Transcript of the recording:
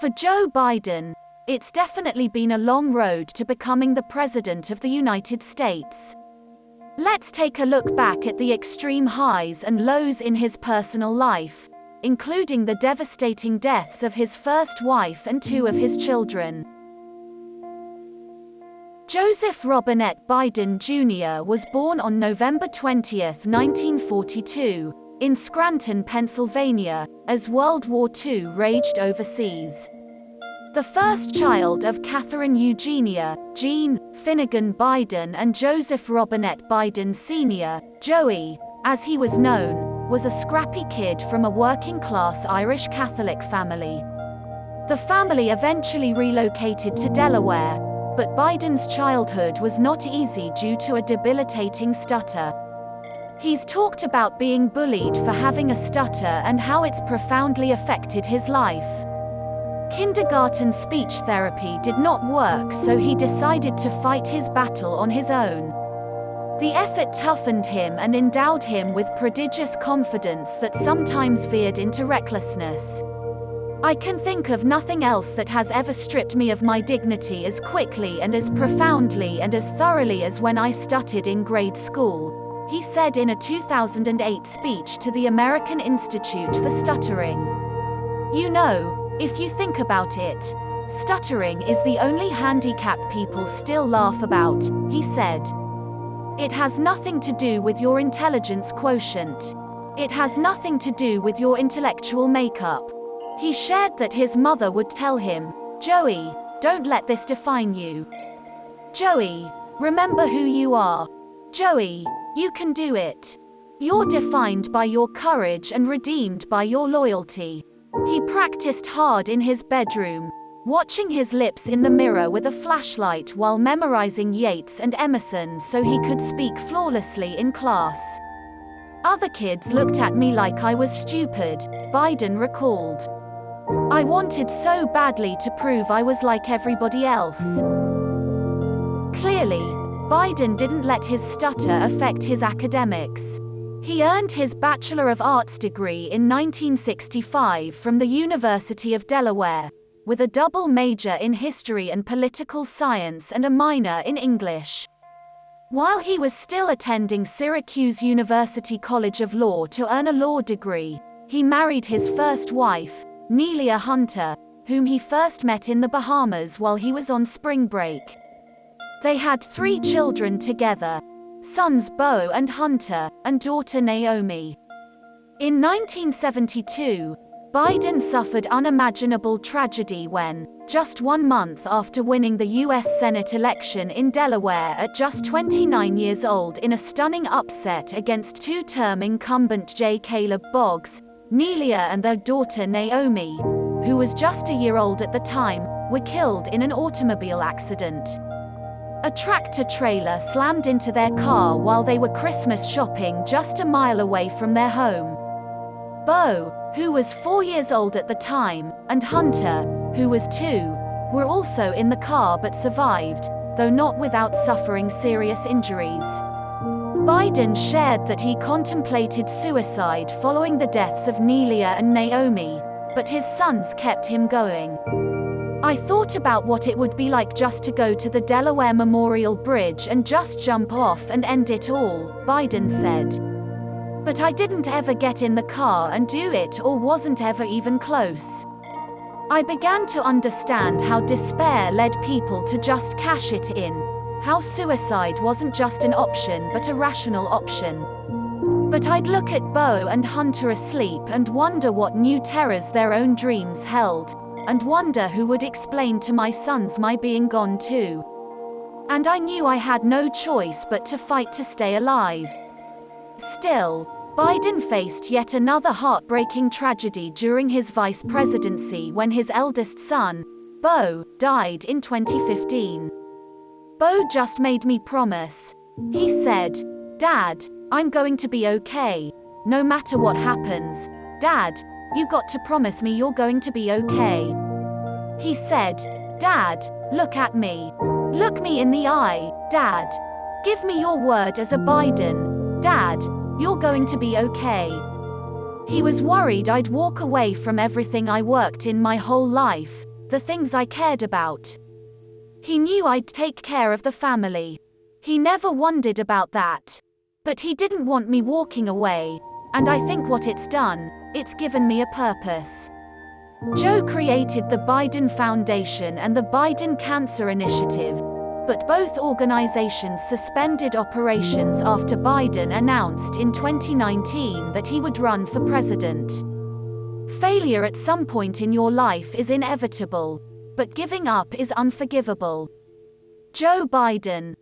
For Joe Biden, it's definitely been a long road to becoming the President of the United States. Let's take a look back at the extreme highs and lows in his personal life, including the devastating deaths of his first wife and two of his children. Joseph Robinette Biden Jr. was born on November 20, 1942, in Scranton, Pennsylvania, as World War II raged overseas. The first child of Catherine Eugenia, Jean, Finnegan Biden and Joseph Robinette Biden Sr., Joey, as he was known, was a scrappy kid from a working-class Irish Catholic family. The family eventually relocated to Delaware, but Biden's childhood was not easy due to a debilitating stutter. He's talked about being bullied for having a stutter and how it's profoundly affected his life. Kindergarten speech therapy did not work, so he decided to fight his battle on his own. The effort toughened him and endowed him with prodigious confidence that sometimes veered into recklessness. I can think of nothing else that has ever stripped me of my dignity as quickly and as profoundly and as thoroughly as when I stuttered in grade school, he said in a 2008 speech to the American Institute for Stuttering. You know, if you think about it, stuttering is the only handicap people still laugh about, he said. It has nothing to do with your intelligence quotient. It has nothing to do with your intellectual makeup. He shared that his mother would tell him, "Joey, don't let this define you. Joey, remember who you are. Joey, you can do it. You're defined by your courage and redeemed by your loyalty." He practiced hard in his bedroom, watching his lips in the mirror with a flashlight while memorizing Yeats and Emerson so he could speak flawlessly in class. Other kids looked at me like I was stupid, Biden recalled. I wanted so badly to prove I was like everybody else. Clearly, Biden didn't let his stutter affect his academics. He earned his Bachelor of Arts degree in 1965 from the University of Delaware, with a double major in history and political science and a minor in English. While he was still attending Syracuse University College of Law to earn a law degree, he married his first wife, Nelia Hunter, whom he first met in the Bahamas while he was on spring break. They had 3 children together, sons Bo and Hunter, and daughter Naomi. In 1972, Biden suffered unimaginable tragedy when, just 1 month after winning the U.S. Senate election in Delaware at just 29 years old in a stunning upset against 2-term incumbent J. Caleb Boggs, Nelia and their daughter Naomi, who was just a year old at the time, were killed in an automobile accident. A tractor-trailer slammed into their car while they were Christmas shopping just a mile away from their home. Bo, who was 4 years old at the time, and Hunter, who was 2, were also in the car but survived, though not without suffering serious injuries. Biden shared that he contemplated suicide following the deaths of Nelia and Naomi, but his sons kept him going. I thought about what it would be like just to go to the Delaware Memorial Bridge and just jump off and end it all, Biden said. But I didn't ever get in the car and do it or wasn't ever even close. I began to understand how despair led people to just cash it in, how suicide wasn't just an option but a rational option. But I'd look at Bo and Hunter asleep and wonder what new terrors their own dreams held, and wonder who would explain to my sons my being gone too. And I knew I had no choice but to fight to stay alive. Still, Biden faced yet another heartbreaking tragedy during his vice presidency when his eldest son, Bo, died in 2015. Bo just made me promise. He said, "Dad, I'm going to be okay. No matter what happens. Dad, you got to promise me you're going to be okay." He said, "Dad, look at me. Look me in the eye, Dad. Give me your word as a Biden. Dad, you're going to be okay." He was worried I'd walk away from everything I worked in my whole life, the things I cared about. He knew I'd take care of the family. He never wondered about that. But he didn't want me walking away, and I think what it's done, it's given me a purpose. Joe created the Biden Foundation and the Biden Cancer Initiative, but both organizations suspended operations after Biden announced in 2019 that he would run for president. Failure at some point in your life is inevitable, but giving up is unforgivable. Joe Biden